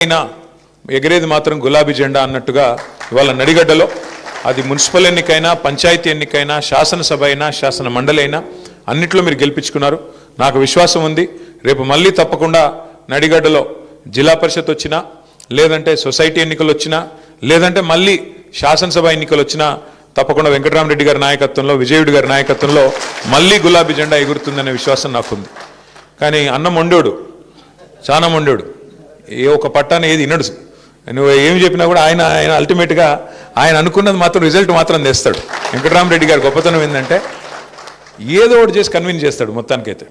ఎగరేది మాత్రం గులాబీ జెండా అన్నట్టుగా ఇవాళ నడిగడ్డలో అది మున్సిపల్ ఎన్నికైనా పంచాయతీ ఎన్నికైనా శాసనసభ అయినా శాసన మండలి అయినా అన్నిట్లో మీరు గెలిపించుకున్నారు. నాకు విశ్వాసం ఉంది రేపు మళ్ళీ తప్పకుండా నడిగడ్డలో జిల్లా పరిషత్ వచ్చినా లేదంటే సొసైటీ ఎన్నికలు వచ్చినా లేదంటే మళ్ళీ శాసనసభ ఎన్నికలు వచ్చినా తప్పకుండా వెంకటరామరెడ్డి గారి నాయకత్వంలో విజయుడి గారి నాయకత్వంలో మళ్ళీ గులాబీ జెండా ఎగురుతుందనే విశ్వాసం నాకుంది. కానీ అన్న మొండోడు, చాలా మొండోడు, ఏ ఒక పట్టాన్ని ఏది వినడు. నువ్వు ఏమి చెప్పినా కూడా ఆయన అల్టిమేట్గా ఆయన అనుకున్నది మాత్రం రిజల్ట్ మాత్రం తెస్తాడు. వెంకటరామరెడ్డి గారి గొప్పతనం ఏంటంటే ఏదో ఒకటి చేసి కన్విన్స్ చేస్తాడు. మొత్తానికైతే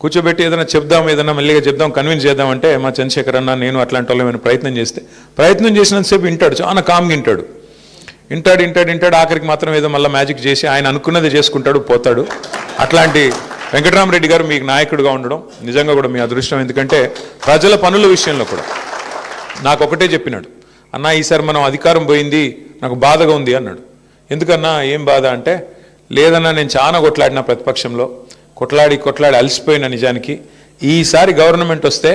కూర్చోబెట్టి ఏదైనా చెప్దాం, ఏదైనా మళ్ళీగా చెప్దాం, కన్విన్స్ చేద్దామంటే మా చంద్రశేఖర్ అన్న నేను అట్లాంటి వాళ్ళు ఏమైనా ప్రయత్నం చేసినంతసేపు వింటాడు, చాలా కామ్గా వింటాడు. ఆఖరికి మాత్రం ఏదో మళ్ళీ మ్యాజిక్ చేసి ఆయన అనుకున్నది చేసుకుంటాడు, పోతాడు. అట్లాంటి వెంకటరామరెడ్డి గారు మీకు నాయకుడిగా ఉండడం నిజంగా కూడా మీ అదృష్టం. ఎందుకంటే ప్రజల పనుల విషయంలో కూడా నాకు ఒకటే చెప్పినాడు, అన్న ఈసారి మనం అధికారం పోయింది, నాకు బాధగా ఉంది అన్నాడు. ఎందుకన్నా ఏం బాధ అంటే, లేదన్నా నేను చాలా కొట్లాడిన ప్రతిపక్షంలో, కొట్లాడి అలసిపోయిన. నిజానికి ఈసారి గవర్నమెంట్ వస్తే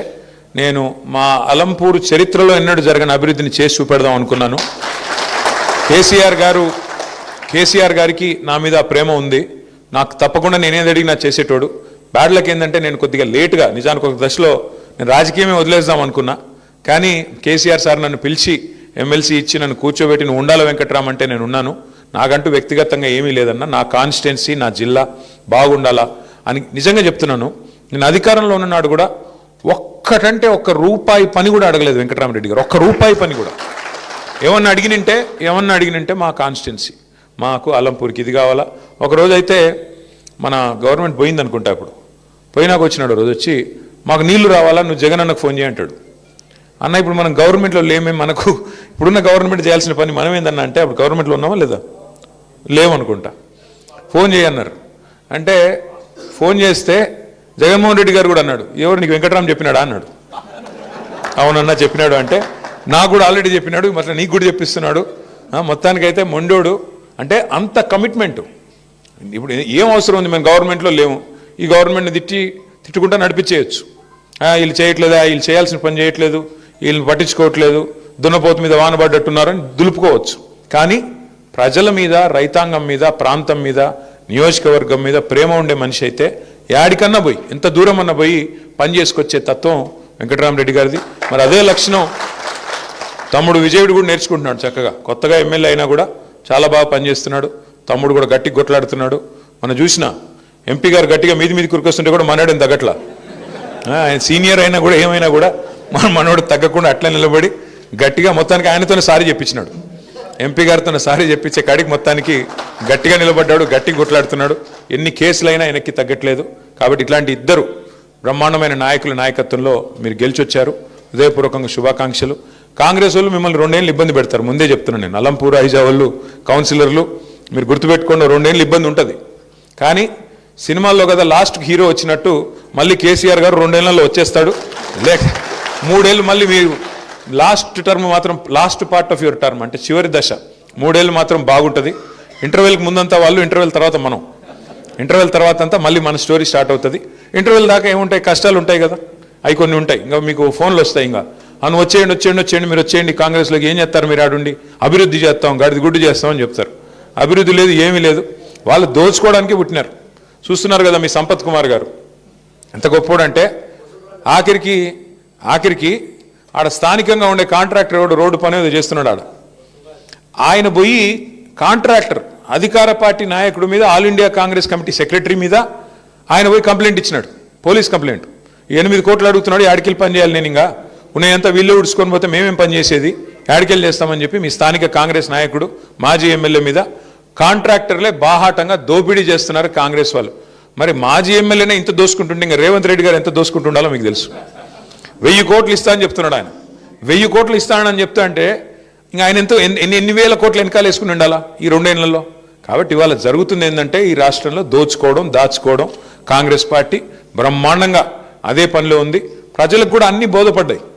నేను మా అలంపూరు చరిత్రలో ఎన్నడూ జరగని అభివృద్ధిని చేసి చూపెడదాం అనుకున్నాను. కేసీఆర్ గారికి నా మీద ప్రేమ ఉంది, నాకు తప్పకుండా నేనేది అడిగినా చేసేటోడు. బ్యాడ్ లక్ ఏంటంటే నేను కొద్దిగా లేటుగా, నిజానికి ఒక దశలో నేను రాజకీయమే వదిలేద్దాం అనుకున్నా. కానీ కేసీఆర్ సార్ నన్ను పిలిచి ఎమ్మెల్సీ ఇచ్చి నన్ను కూర్చోబెట్టి నువ్వు ఉండాల వెంకట్రామ్ అంటే నేను ఉన్నాను. నాకంటూ వ్యక్తిగతంగా ఏమీ లేదన్నా, నా కాన్స్టిట్యున్సీ నా జిల్లా బాగుండాలా అని నిజంగా చెప్తున్నాను. నేను అధికారంలో ఉన్ననాడు కూడా ఒక్కటంటే ఒక్క రూపాయి పని కూడా అడగలేదు వెంకటరామరెడ్డి గారు, ఒక్క రూపాయి పని కూడా. ఏమన్నా అడిగినంటే మా కాన్స్టిట్యున్సీ, మాకు అలంపూర్కి ఇది కావాలా. ఒకరోజు అయితే మన గవర్నమెంట్ పోయింది అనుకుంటా, అప్పుడు పోయినాక వచ్చినాడు రోజు వచ్చి, మాకు నీళ్లు రావాలా, నువ్వు జగన్ అన్నకు ఫోన్ చేయంటాడు. అన్న ఇప్పుడు మనం గవర్నమెంట్లో లేమే, మనకు ఇప్పుడున్న గవర్నమెంట్ చేయాల్సిన పని మనం ఏందన్నా అంటే, అప్పుడు గవర్నమెంట్లో ఉన్నామా లేదా, లేవనుకుంటా. ఫోన్ చేయన్నారు అంటే ఫోన్ చేస్తే జగన్మోహన్ రెడ్డి గారు కూడా అన్నాడు, ఎవరు నీకు వెంకటరామ్ చెప్పినాడా అన్నాడు. అవునన్నా చెప్పినాడు అంటే, నాకు కూడా ఆల్రెడీ చెప్పినాడు, మరి నీకు కూడా చెప్పిస్తున్నాడు. మొత్తానికైతే మొండోడు. అంటే అంత కమిట్మెంటు. ఇప్పుడు ఏం అవసరం ఉంది, మేము గవర్నమెంట్లో లేము, ఈ గవర్నమెంట్ని తిట్టుకుంటా నడిపించేయచ్చు. వీళ్ళు చేయట్లేదా, వీళ్ళు చేయాల్సిన పని చేయట్లేదు, వీళ్ళని పట్టించుకోవట్లేదు, దున్నపోతు మీద వానబడ్డట్టున్నారని దులుపుకోవచ్చు. కానీ ప్రజల మీద, రైతాంగం మీద, ప్రాంతం మీద, నియోజకవర్గం మీద ప్రేమ ఉండే మనిషి అయితే యాడికన్నా పోయి, ఎంత దూరం అన్నా పోయి పని చేసుకొచ్చే తత్వం వెంకటరామరెడ్డి గారిది. మరి అదే లక్షణం తమ్ముడు విజయుడు కూడా నేర్చుకుంటున్నాడు చక్కగా. కొత్తగా ఎమ్మెల్యే అయినా కూడా చాలా బాగా పనిచేస్తున్నాడు. తమ్ముడు కూడా గట్టిగా కొట్లాడుతున్నాడు. మనం చూసిన ఎంపీ గారు గట్టిగా మీది కురికొస్తుంటే కూడా మనోడని తగ్గట్లా. ఆయన సీనియర్ అయినా కూడా ఏమైనా కూడా మనోడు తగ్గకుండా అట్లా నిలబడి గట్టిగా మొత్తానికి ఆయనతోనే సారీ చెప్పించినాడు. ఎంపీ గారితో సారీ చెప్పించే కాడికి మొత్తానికి గట్టిగా నిలబడ్డాడు, గట్టిగా కొట్లాడుతున్నాడు. ఎన్ని కేసులైనా ఆయనకి తగ్గట్లేదు. కాబట్టి ఇట్లాంటి ఇద్దరు బ్రహ్మాండమైన నాయకుల నాయకత్వంలో మీరు గెలిచొచ్చారు. హృదయపూర్వకంగా శుభాకాంక్షలు. కాంగ్రెస్ వాళ్ళు మిమ్మల్ని 2 ఏళ్ళు ఇబ్బంది పెడతారు, ముందే చెప్తున్నాను నేను. అలంపూర్ ఐజా వాళ్ళు కౌన్సిలర్లు మీరు గుర్తుపెట్టుకోండి, 2 ఏళ్ళు ఇబ్బంది ఉంటుంది. కానీ సినిమాల్లో కదా లాస్ట్కి హీరో వచ్చినట్టు మళ్ళీ కేసీఆర్ గారు 2 ఏళ్లలో వచ్చేస్తాడు. లేక 3 ఏళ్ళు మళ్ళీ మీరు లాస్ట్ టర్మ్ మాత్రం, last part of your term అంటే చివరి దశ 3 ఏళ్ళు మాత్రం బాగుంటుంది. ఇంటర్వెల్కి ముందంతా వాళ్ళు, ఇంటర్వెల్ తర్వాత మనం, ఇంటర్వెల్ తర్వాత అంతా మళ్ళీ మన స్టోరీ స్టార్ట్ అవుతుంది. ఇంటర్వెల్ దాకా ఏముంటాయి, కష్టాలు ఉంటాయి కదా, అవి కొన్ని ఉంటాయి. ఇంకా మీకు ఫోన్లు వస్తాయి, ఇంకా అను వచ్చేయండి మీరు వచ్చేయండి కాంగ్రెస్లోకి, ఏం చేస్తారు మీరు ఆడుండి, అభివృద్ధి చేస్తాం, గడిది గుడ్డు చేస్తామని చెప్తారు. అభివృద్ధి లేదు, ఏమీ లేదు. వాళ్ళు దోచుకోవడానికి పుట్టినారు. చూస్తున్నారు కదా మీ సంపత్ కుమార్ గారు ఎంత గొప్పోడంటే, ఆఖరికి ఆడ స్థానికంగా ఉండే కాంట్రాక్టర్ ఎవడు రోడ్డు పని ఏదో చేస్తున్నాడు ఆడ. ఆయన పోయి కాంట్రాక్టర్ అధికార పార్టీ నాయకుడి మీద, all India Congress committee secretary మీద ఆయన పోయి కంప్లైంట్ ఇచ్చినాడు, పోలీస్ కంప్లైంట్. 8 కోట్లు అడుగుతున్నాడు, యాడికెళ్ళి పని చేయాలి, నేను ఇంకా ఉన్నాయంతా వీళ్ళు ఉడుచుకొని పోతే మేమేం పని చేసేది, యాడికెళ్ళి చేస్తామని చెప్పి మీ స్థానిక కాంగ్రెస్ నాయకుడు, మాజీ ఎమ్మెల్యే మీద కాంట్రాక్టర్లే బాహాటంగా దోపిడీ చేస్తున్నారు కాంగ్రెస్ వాళ్ళు. మరి మాజీ ఎమ్మెల్యేనే ఇంత దోసుకుంటుంటే ఇంకా రేవంత్ రెడ్డి గారు ఎంత దోసుకుంటుండాలో మీకు తెలుసు. 1000 కోట్లు ఇస్తా అని చెప్తున్నాడు ఆయన. 1000 కోట్లు ఇస్తానని చెప్తా అంటే ఇంకా ఆయన ఎన్ని వేల కోట్లు వెనకాల వేసుకుని ఉండాలా ఈ 2 ఏళ్లలో. కాబట్టి ఇవాళ జరుగుతుంది ఏంటంటే, ఈ రాష్ట్రంలో దోచుకోవడం, దాచుకోవడం. కాంగ్రెస్ పార్టీ బ్రహ్మాండంగా అదే పనిలో ఉంది. ప్రజలకు కూడా అన్ని బోధపడ్డాయి.